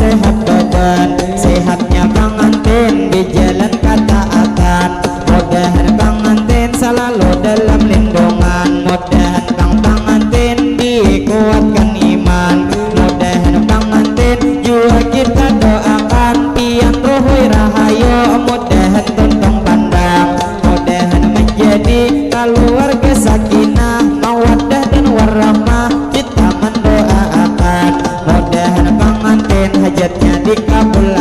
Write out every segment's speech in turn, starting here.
sehat badan, sehatnya pengantin di jalan ketaatan. Mudahan pengantin selalu dalam lindungan, mudahan pengantin dikuatkan iman, mudahan pengantin juga kita doakan pian ruhui rahayu, mudahan tuntung pandang, mudahan menjadi keluarga sakinah mawaddah dan warahmah. Kita mendoakan mudahan pengantin hajatnya dikabul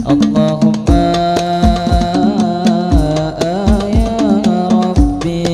Allahumma ya Rabbi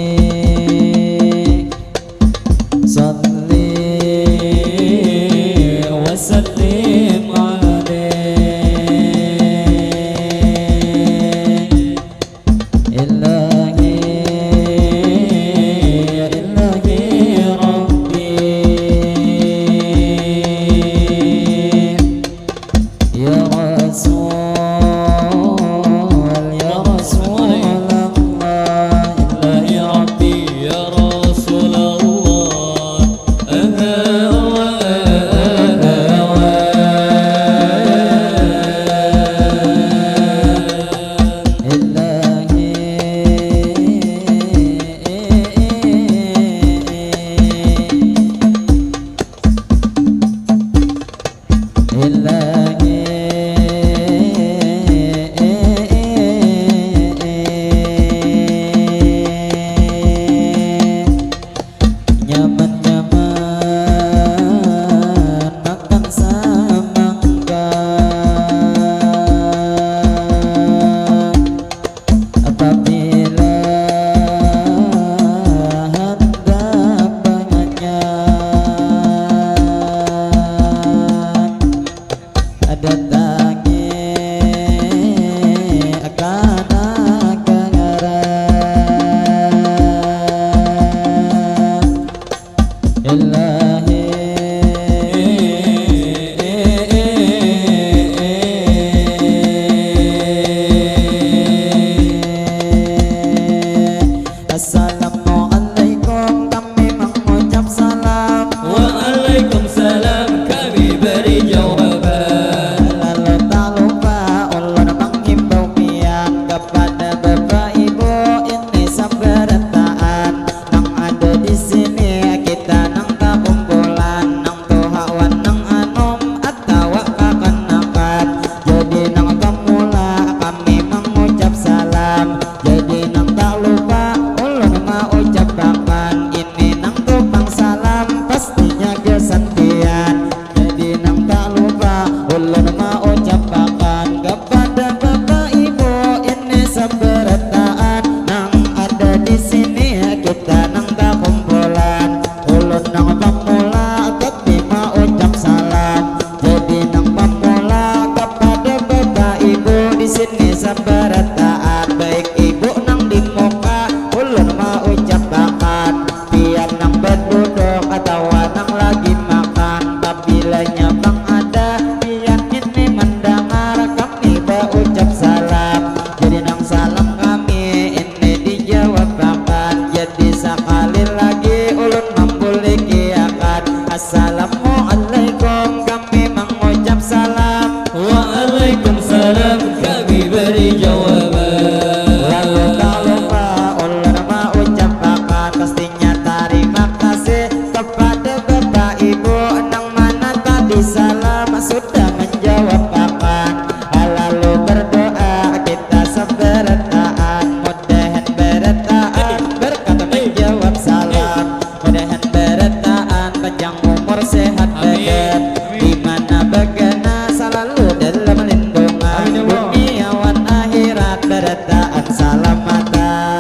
Assalamualaikum kami mengucap salam. Waalaikumsalam kami beri jawaban. Lalu tak lupa ulun menghimbau pian kepada bapak ibu ini sabarataan nang ada di sini kita nang tak kumpulan nang tuhawan nang anom atau kakanakan jadi nang pemula kami mengucap salam jadi nang tak lupa ulun mau ucapakan ini nang tupang salam pastinya kesantian jadi nang tak lupa ulun mau ucapakan kepada bapak ibu ini sabarataan nang ada di sini kita nang tak kumpulan ulun nang pemula tapi mau ucap salam jadi nang pemula kepada bapak ibu di sini sabarataan baik ibu nang di muka ulun mau ucapakan biar nang berduduk atau nang lagi makan apabila bang ada biar ini mendengar kami berucap salam jadi nang salam kami ini dijawabkan jadi sekali lagi ulun membulikiakan Assalamualaikum kami mengucap salam. Waalaikumsalam kami beri jawaban. Lalu tak lupa ulun mau ucapakan pastinya terima kasih kepada bapak ibu nang mana tadi salam sudah menjawabkan lalu berdoa kita sabarataan mudahan berataan berkat menjawab salam mudahan berataan panjang umur sehat badan di mana bagana selalu dalam lindungan dunia wan akhirat berataan salamatan.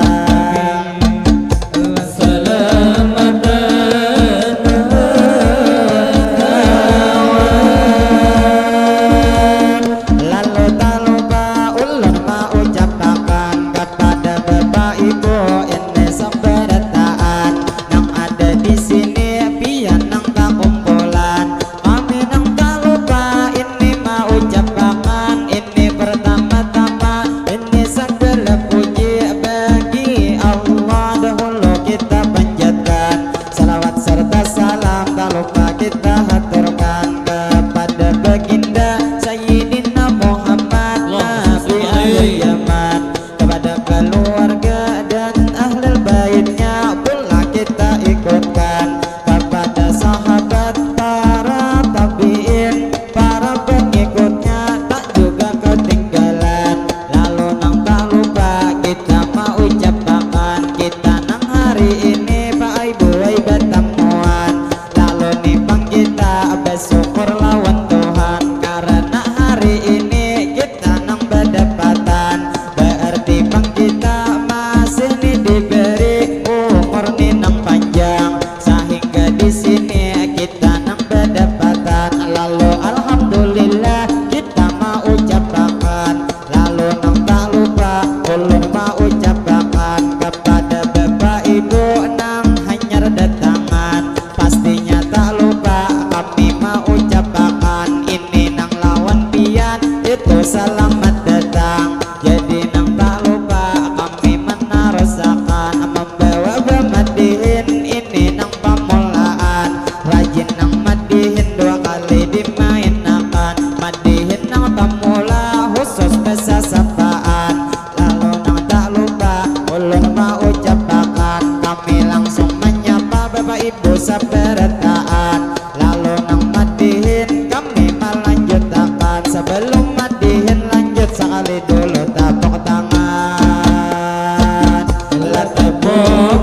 Lalu tak lupa ulun mau ucapakan kepada bapak ibu ini sabarataan nang ada di sini biar nang tak kumpulan kami nang tak lupa ini mau ucapakan ini pertama-tama ini segala puji bagi Allah dahulu kita panjatkan salawat serta salam tak lupa kita haturkan kepada baginda Sayyidina Muhammad Nabi akhir zaman kepada keluarga dan ahli baitnya pula kita ikutkan kepada sahabat para tabiin para pengikutnya tak juga ketinggalan lalu nang tak lupa kita mau ucapakan kita nang hari ini Pak Ibu bertemuan lalu nipang kita bersyukur lawan Tuhan karena hari ini kita nang berdapatan berarti bang kita masih nih diberi umur nih nang panjang sehingga di sini kita nang berdapatan lalu alhamdulillah kita mau ucapakan lalu nang tak lupa ulun mau ucapakan kepada bapak ibu nang hanyar datangan pastinya tak lupa kami mau ucapakan ini nang lawan pian itu selamat datang jadi nang tak lupa kami menarusakan membawa bemadihin ini nang pamulaan rajin nang madihin dua kali dimainakan madihin nang pamula khusus kesasapaan lalu nang tak lupa ulun mau ucapakan kami langsung menyapa bapak ibu sabarataan lalu nang madihin kami melanjutkan sebelum madihin lanjut sekali dulu tepuk tangan lah tepuk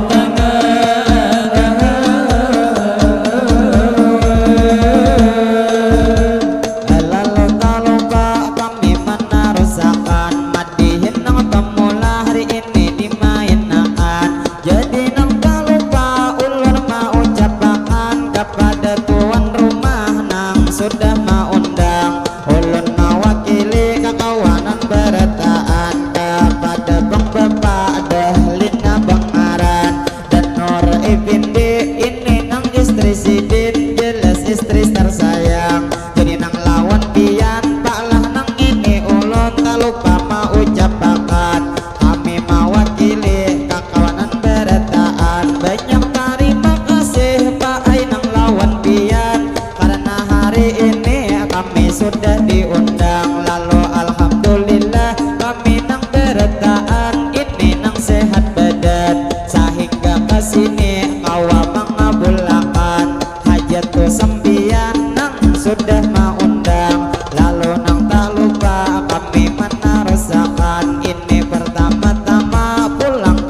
lalu tak lupa kami menarusakan madihin nang pemula hari ini dimainkan jadi nang tak lupa ulun mau ucapakan kepada tuan rumah nang sudah mau undang ulun mewakili kekawanan berataan kepada bang bapak dahlina bang arah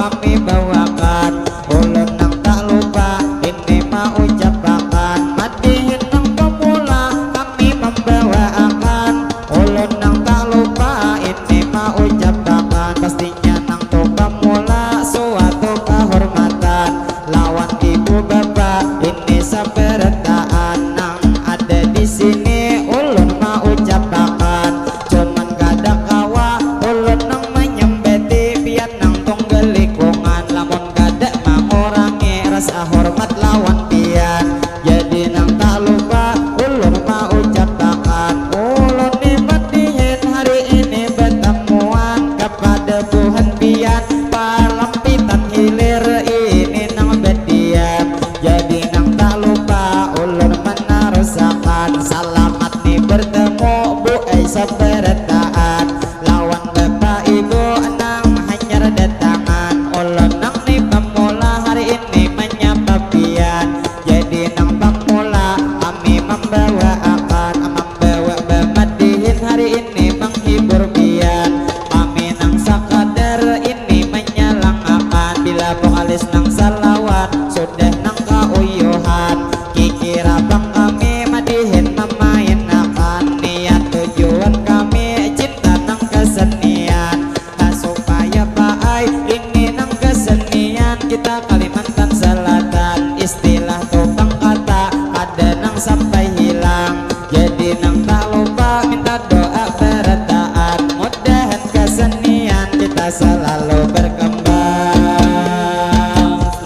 kami bawakan. Ulun nang tak lupa ini mau ucapakan, madihin nang pemula kami membawakan. Ulun nang tak lupa ini mau ucapakan, pastinya nang tuh pemula suatu kehormatan. Lawan ibu bapak ini sabarataan, nang ada di sini ulun mau ucapakan. Cuman kada kawa ulun nang menyembeti pian nang tunggal lingkungan, lamun kada mengurangi rasa hormat lawan pian. Jadi nang tak lupa ulun mau ucapakan, ulun dimadihin hari ini bertemuan kepada Tuhan pian palampitan hilir ini nang berdiam. Jadi nang tak lupa ulun menarusakan, selamat nih bertemu Bu sabarataan. Lawan bapak ibu nang hanyar datangan, ulun nang nih pemula hari ini menyapa pian. Jadi nang pemula kami membawakan, membawa bemadihin hari ini menghibur pian. Kami nang sakadar ini menyalangakan, bila vokalis nang salawat sudah nang kauyuhan. Kikira bang kami madihin memainakan, niat tujuan kami cinta nang kesenian. Supaya baai ini nang kesenian kita Kalimantan Selatan, istilah tukang kata ada nang sampai hilang. Jadi nang tak lupa minta doa berataan, mudahan kesenian kita selalu berkembang,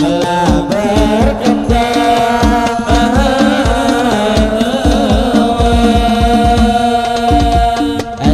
selalu berkembang.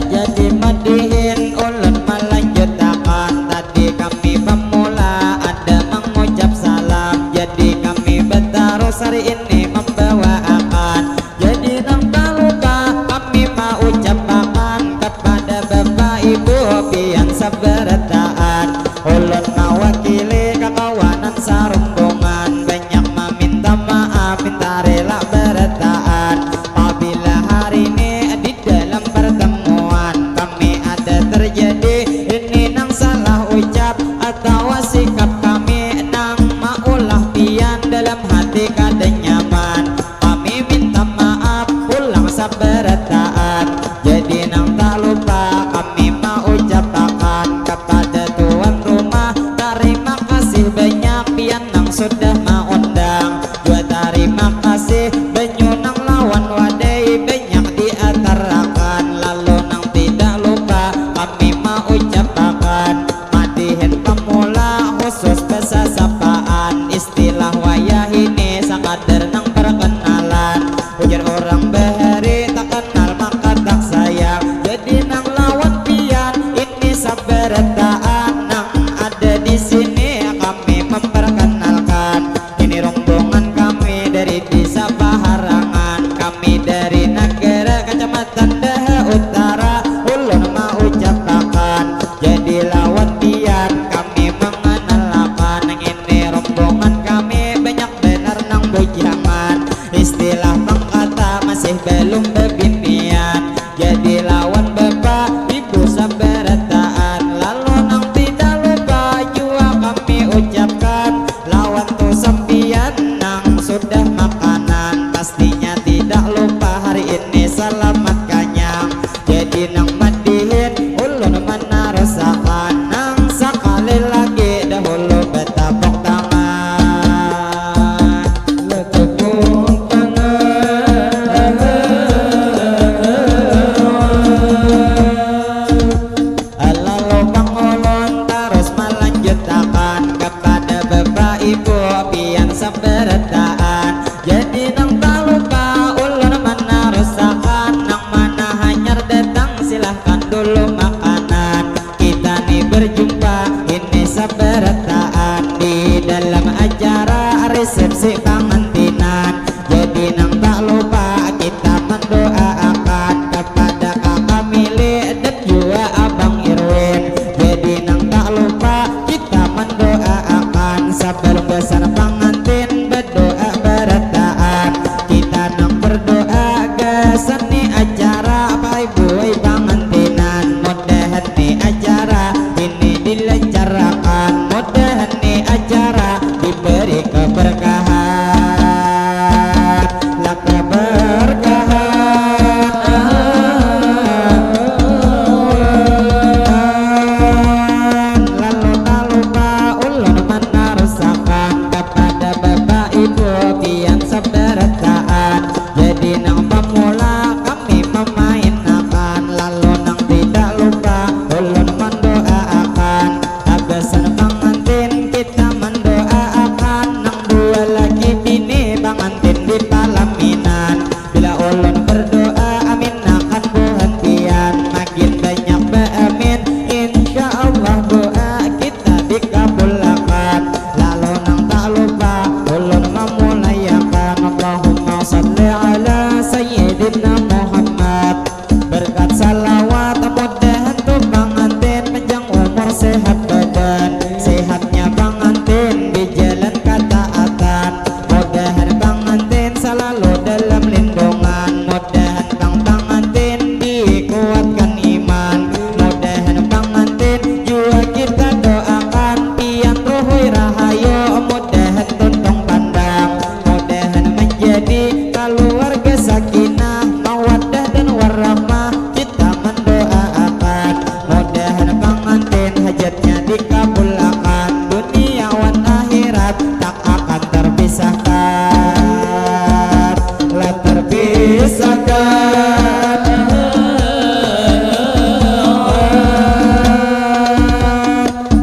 Jadi madihin ulun melanjutkan, tadi kami pemula ada mengucap salam. Jadi kami berterus hari ini membawakan. Jadi nang tak lupa kami mau ucapakan kepada bapak ibu pian sabarataan. Ulun mewakili kekawanan sarumbungan, banyak meminta maaf minta rela berataan. Apabila hari ini di dalam pertemuan kami ada terjadi ini nang salah ucap atau sikap kami nang maulah pian dalam hati kada nyaman, kami minta maaf pulang sabarataan. Jadi nang tak lupa kami mau ucapakan kepada tuan rumah, terima kasih banyak pian nang sudah mengundang. Juga terima kasih banyu nang lawan wadai banyak diatarakan. Lalu nang tidak lupa kami mau ucapakan, madihin pemula khusus bahasa sapaan, istilah wayah ini sakadar nang perkenalan. Ujar orang bahari tak kenal maka tak sayang. Jadi nang lawan pian ini sabarataan, nang ada di sini kami memperkenalkan. Ini rombongan kami dari desa Paharangan, kami dari negara Kecamatan Daha Utara. Ulun mau ucapakan, jadi lawan pian kami mengenalkan. Nang ini rombongan kami banyak benar nang bujangan, istilah pangkata masih belum bebinian. Jadi lawan bapak ibu sabarataan, lalu nang tidak lupa juga kami ucapkan. Lawan tuh sempian nang sudah makanan, pastinya tidak lupa hari ini selamat kanyang. Jadi nang madihin ulun menarusakan, nang sekali lagi dahulu bertepuk tangan, bertepuk tangan. Lalu bang ulun terus melanjutkan kepada bapak ibu pian sabarataan. Jadi nang tak lupa ulun menarusakan, nang mana hanyar datang silahkan dulu makanan. Kita nih berjumpa ini sabarataan di dalam acara resepsi pengantinan. Jadi nang tak lupa kita mendoakan kepada kakak Mili dan juga abang Irwin. Jadi nang tak lupa kita mendoakan sebelum besar pengantin berdoa berataan. Kita nang berdoa ke seni acara Pak Ibu pengantinan, mudahan nih acara ini dilancarkan, mudahan sahabat tak akan terpisahkan, lah terpisahkan.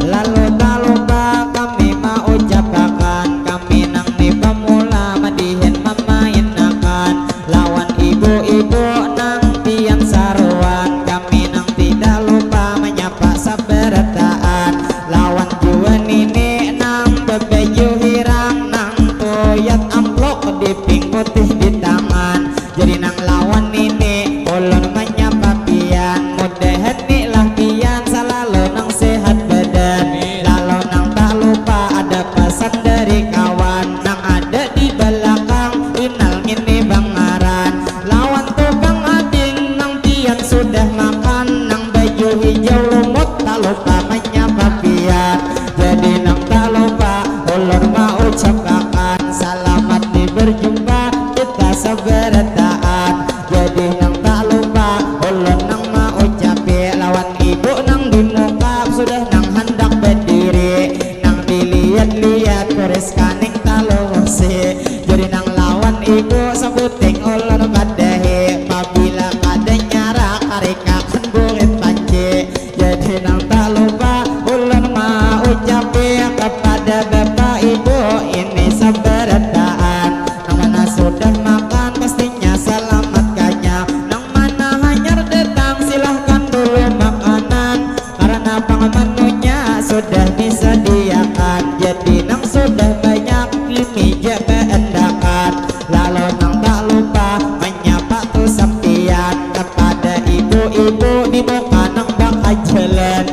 Lalu tak lupa kami mau ucapkan, kami nang ni pemula madihin memainkan, lawan ibu-ibu nang tiang saruan, kami nang tidak lupa menyapa sabarataan, lawan juan ini nang bebeju hirang, nang toyat amplok di pink putih di tangan, jadi nang lawan ini ulun menyapa pian, mudahan ni lah pian selalu nang sehat badan, lalu nang tak lupa ada pesan dari kawan, nang ada di belakang inal ini bangaran, lawan tukang ading nang pian sudah makan, nang baju hijau lumut tak lupa menyapa pian, jadi nang tak lupa ulun mau ucapkan selamat di berjumpa kita sabarataan, jadi nang tak lupa ulun nang mau ucapi, lawan ibu nang di muka sudah nang hendak berdiri, nang dilihat-lihat kuris kaning talusi, jadi nang lawan ibu sebuting ulun kadahi, apabila kada nyara karikakan burit panci, jadi nang tak lupa ulun mau ucapi kepada bapak ibu ini sabarataan, nang mana sudah makan pastinya selamat kanya, nang mana hanyar datang silahkan dulu makanan, karena pangmenunya sudah disediakan, jadi nang sudah banyak di meja berendakan, lalu nang tak lupa menyapa tuh sampian kepada ibu-ibu di muka nang bakal jalan,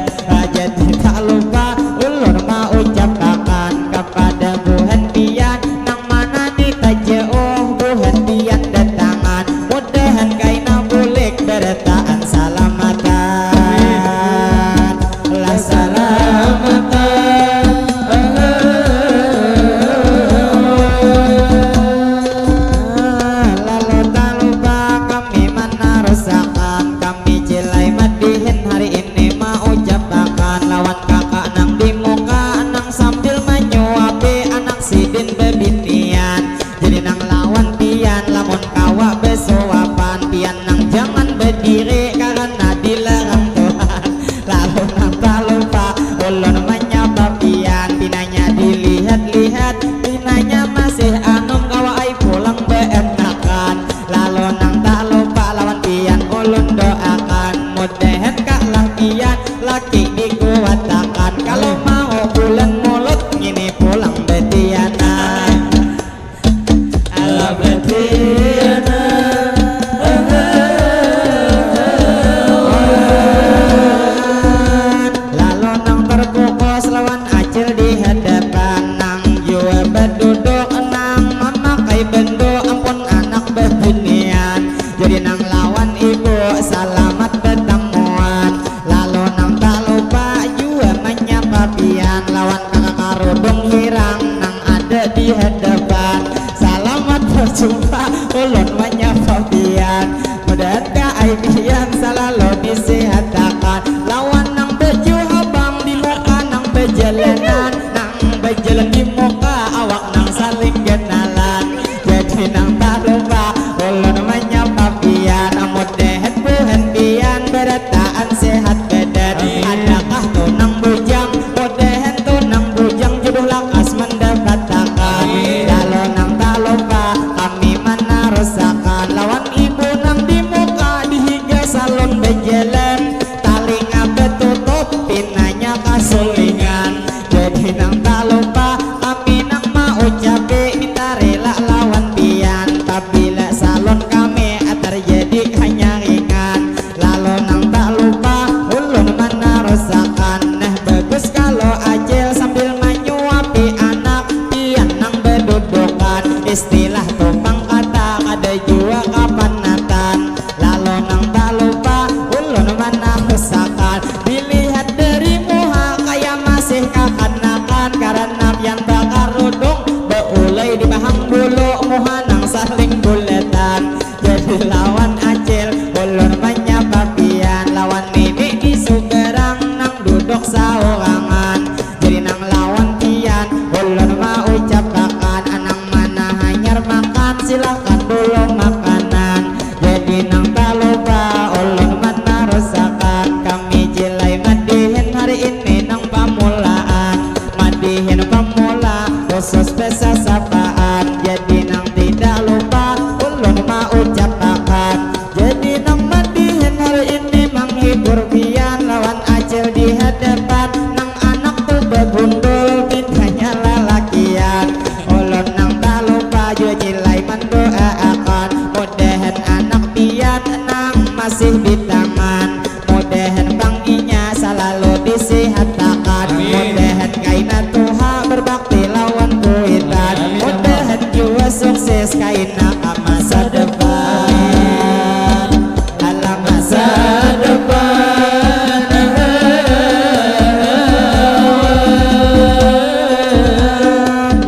jadi tak lupa ulun mau ucapkan kepada Bu Hendian nang mana ditajauh Bu Hendian datangan, mudahan kaina bulik berataan salamatan, lah salamatan. Lalu tak lupa kami menarusakan, kami cilai madihin hari ini mau ucapkan, lawan kakak nang di muka nang sambil menyuapi anak sidin bebinian, jadi nang lawan pian lamun kawa besuapan, pian nang jangan berdiri karena dilarang Tuhan, lalu nang tak lupa ulun menyapa pian, pinanya dilihat-lihat, pinanya masih anum kawa ai pulang beenakan, lalu nang tak lupa lawan pian ulun doakan, mudahan kaklah pian laki dikuatakan, kalau mau bulan mulut ini pulang betiana, ala betiana. Lalu nang terkukus lawan acil di hadapan, nang jua berduduk nang memakai bendo ampun anak bebunian, jadi nang lawan ibu selamat pertemuan, lalu nang tak lupa jua menyapa pian, lawan kakak karudung hirang nang ada di hadapan, selamat berjumpa ulun menyapa pian, mudahan ai pian selalu disehatkan, lawan nang baju abang di muka nang berjalanan, nang berjalan di muka awak nang saling kenalan, jadi nang tak lupa ulun menyapa pian, mudahan Bu Hendian berataan sehat badan, adakah tu nang bujang, mudahan tu nang bujang jodoh lakas mendapatkan, lalu nang tak lupa kami menarusakan, lawan ibu nang di muka dihiga salon berjalan, talinga betutup pinanya kasulingan, jadi nang tak lupa kami nang mau ucapi minta rela lawan pian, apabila salon kami terjadi hanya ringan, lalu nang tak lupa ulun menarusakan, nah bagus kalau ajel sambil menyuapi anak pian nang berdudukan, istilah tumpang kata ada jua kapanatan, lalu nang tak lupa ulun menarusakan, dilihat dari muha kayak masih kakanakan, karena pian bakar rudung beulai di bahang bulu muha nang saling buletan, jadi lawan acil ulun menyapa pian, lawan ini di sugerang nang duduk saurangan, jadi nang lawan pian ulun mau khusus besa sapaan. Jadi nang tidak lupa ulun mau ucapakan. Jadi nang mandihin hari ini menghibur pian lawan acil di hadapan. Nang anak tuh berbundul bintanya lalakian. Ulun nang tak lupa jujilai mendoakan. Mudahan anak pian nang masih di tangan. Mudahan banginya selalu disehatkan. Mudahan kaina tuha berbakti lawan kuitan. Mudahan jiwa sukses kaina ke masa depan. Alam masa depan.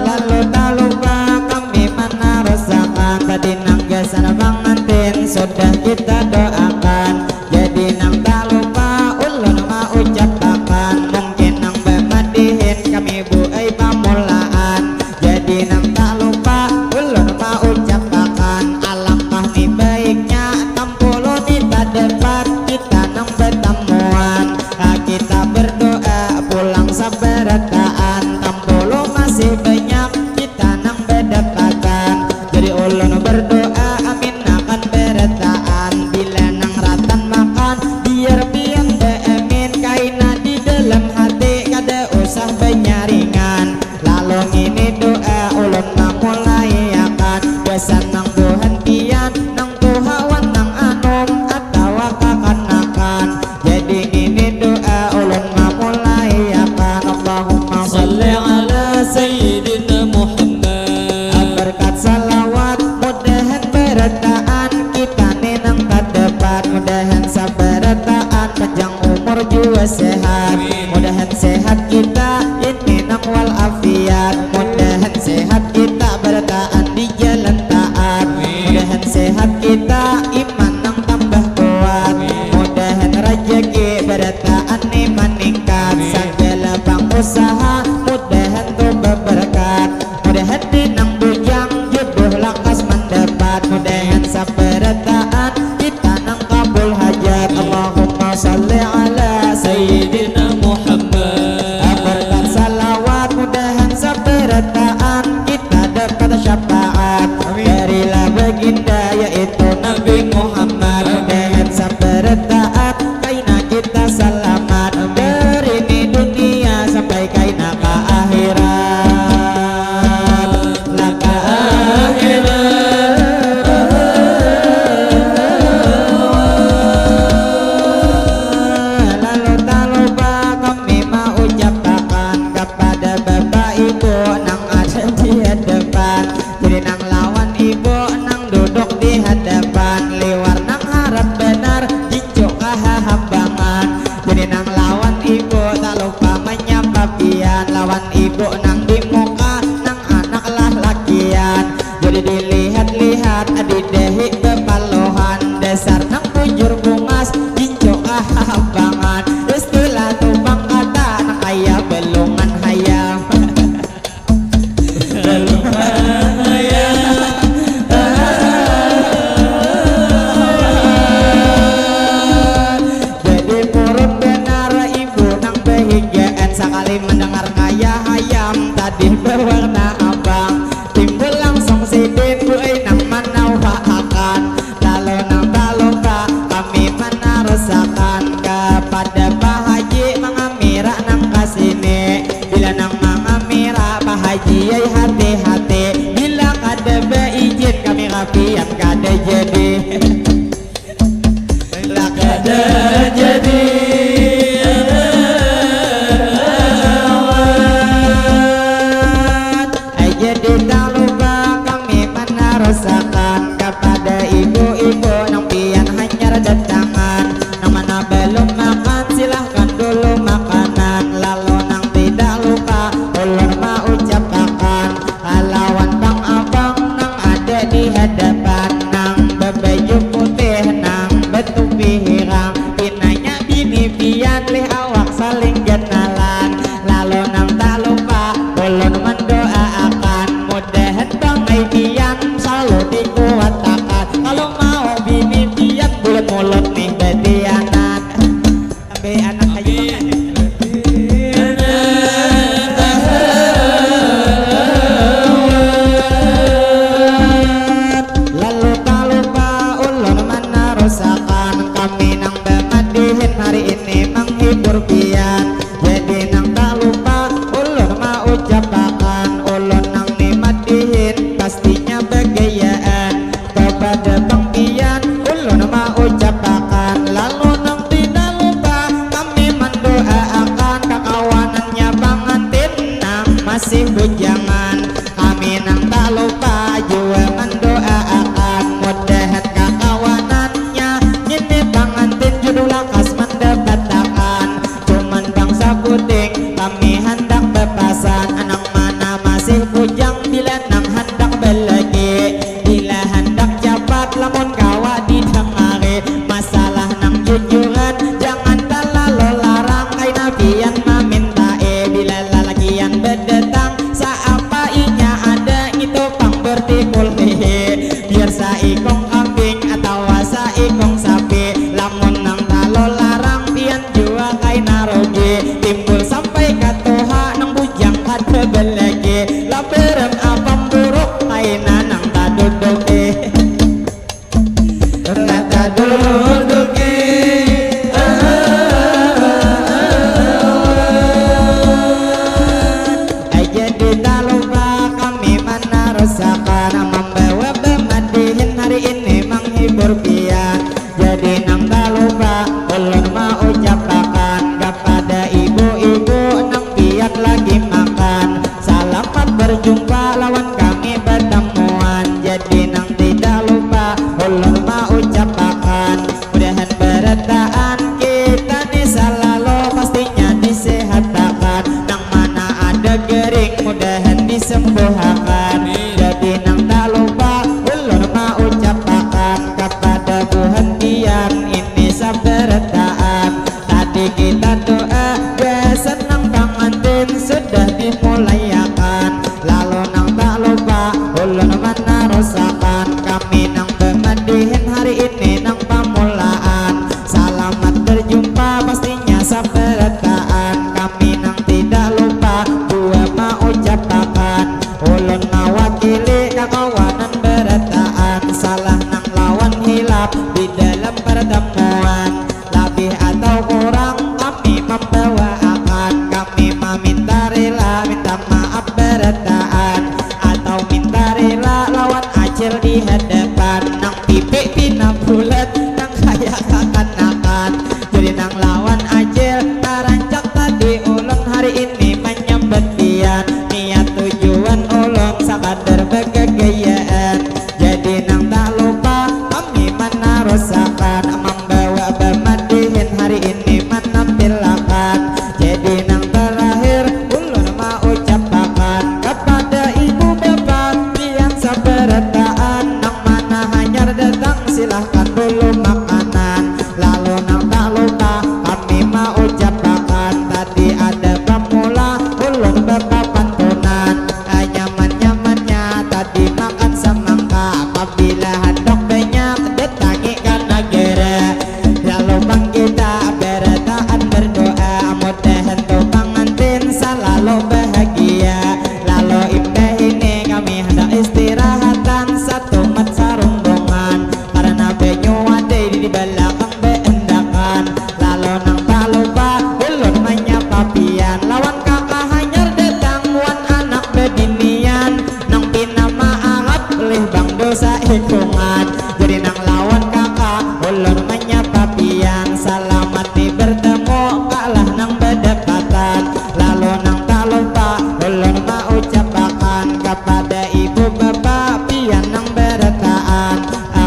Lalu tak lupa kami menarasakan. Tadi nang gesan pengantin sudah kita doakan. Jadi nang tak lupa ulun mau ucapakan. Mungkin nang bemadihin kami buai pamulaan. Jadi nang tak lupa ulun mau ucapakan. Alangkah ni baiknya tampulu ni tak dapat kita nang bertemuan. Kita berdoa pulang sabarataan. Tampulu masih banyak kita nang berdapatan. Jadi ulun berdoa amin akan berataan. Bila nang ratan makan biar pian beamin. Kaina di dalam hati kada usah benyaringan. Lalu ngini doa ulun memulai akan. Besan nang Tuhan pian nang tuhawan nang anom atau kakanakan. Jadi ngini doa ulun memulai akan. Allahumma Salli ala Sayyidina Muhammad. berkat salawat mudahan berataan kita nenang tak dapat. Mudahan sabarataan panjang umur jiwa sehat. Mudahan sehat kita ini nang wal afiat. Mudahan sehat kita berataan di jalan taat. Mudahan sehat kita iman nang tambah kuat. Mudahan rezeki berataan ni meningkat. Segala bang usaha mudahan tuh berberkat. Mudahan dinang bujang jodoh lakas mendapat. Mudahan sabarataan kita nang kabul hajat. Allahumma salli ala Sayyidina Muhammad. berkat salawat mudahan sabarataan kita dapat syafaat. Berilah baginda yaitu Nabi Muhammad. Mudahan sabarataan kaina kita selamat. Dari ni dunia sampai kaina ke akhirat. Laka lalu tak lupa kami mau ucapakan kepada bapak ibu nang ada di hadapan. Jadi nang lawan ibu nang duduk di hadapan. Liwar nang harap benar jinjuk kahahambangan. Jadi nang lawan ibu tak lupa menyapa pian. Lawan ibu nang di muka nang anak lah lakian. Jadi dilihat-lihat adidehi bepaluhan. Dasar nang bujur bungas jinjuk kahahambangan. Istilah tumpang kata nang kaya belungan hayam. Jadi purun benar ibu nang bahagiaan. Sekali mendengar kaya hayam tadi berwarna abang. Timbul langsung sidin buai nang manauhakan. Lalu nang tak lupa kami menarasakan kepada Pak Haji mengamira nang kasini. Bila nang mengamira Pak Haji ay hati-hati. Bila kada beizin kami rapian kada jadi. Lah kada jadi. Jadi tak lupa kami menarasakan kepada ibu-ibu nang pian hanyar datangan. Nang mana belum makan silahkan dulu makanan. Lalu nang tidak lupa ulun mau ucapakan bujangan. Kami nang tak lupa jua mendoakan mudahan kakawanannya ini pengantin judul lakas mendapatkan. Cuman bangsa puting kami hendak bepasan. Anak mana masih bujang bila nang hendak belagi. Bila hendak cepat lamun kawa didengari. Masalah nang jujuran jangan terlalu larang. Ay nabiyan meminta bila lalakian berdatang seapa inya ada itu pang bertikul hehe. Biar saikong kambing atau saikong sapi lamun nang talo larang pian jua kay narogi. Timbul sampai katuha nang bujang kada belagi. Laberem apam buruk kay nanang taduduk taduduk jadi tak lupa kami menarusakan membawa bemadihin hari ini menghibur pian. Jadi nang tak lupa ulun mau ucapkan kepada ibu-ibu nang pian lagi makan. Selamat berjumpa lawan kami pertemuan. Jadi nang tidak lupa ulun mau ucapkan mudahan berataan kita ni selalu pastinya disehatkan. Nang mana ada gering mudahan disembuhkan. Jadi nang tak lupa ulun mau ucapkan kepada Tuhan pian ini sabarataan. Tadi kita doa senang pengantin sudah dimulayakan. Lalu nang tak lupa ulun menarusakan kami nang bemadihin hari ini nang pamulaan. Selamat berjumpa pastinya sabarataan. Kami nang tidak lupa dua mau ucapkan ulun mewakili kakawanan berataan. Salah nang lawan hilap di dalam pertemuan lebih atau kurang kami membawa akan. Kami meminta rela minta maaf berataan atau minta rela lawan acil di hadapan. Nang pipi pina bulat nang kaya kakan-kakan. Jadi nang lawan acil tarancak tadi ulun hari ini menyambut pian. Niat tujuan ulun sakadar begegayaan. Jadi nang tak lupa kami menarusakan membawa bemadihin hari ini menampilkan. Jadi nang terakhir ulun mau ucapkan kepada ibu bapak pian sabarataan. Nang mana hanyar datang silahkan dulu makanan. Lalu nang tak lupa kami mau ucapkan tadi ada pemula ulun bapak pantunan. Nyaman-nyamannya tadi makan semangka. Apabila handok banyak datangi karena gera. Lalu bang kita berataan berdoa mudahan tuh pengantin selalu bahagia. Lalu imbah ini kami hendak istirahatan satu mat sarungbongan karena banyu ada di belakang beendakan. Lalu nang tak lupa ulun menyapa pian lawan kakak hanyar datang wan anak bedinian. Nang pina maaf lih bang dosa hitungan. Jadi nang lawan kakak ulun menyapa pian selamat nih bertemu kalah nang berdekatan. Lalu nang tak lupa ulun mau ucapkan kepada ibu bapak pian nang berataan.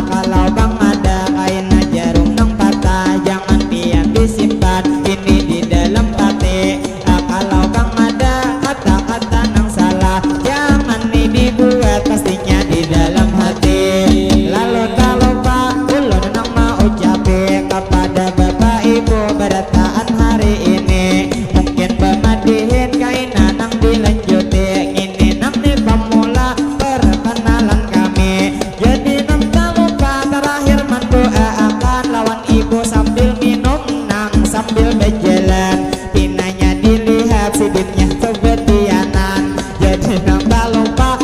Kalau bang ada kain jarum nang patah jangan pian disimpan ini di dalam hati. Kalau bang ada kata-kata nang salah jangan nih dibuat pastinya di dalam hati. Lalu tak lupa ulun nang mau ucapin kepada bapak ibu berataan hari ini. Mungkin pemadihin kainan nang dilanjuti ini nang di pemula perkenalan kami. Jadi nang tak lupa terakhir mendoakan lawan ibu sambil minum nang sambil berjalan. Pinanya dilihat sibitnya kebetianan. Jadi nang tak lupa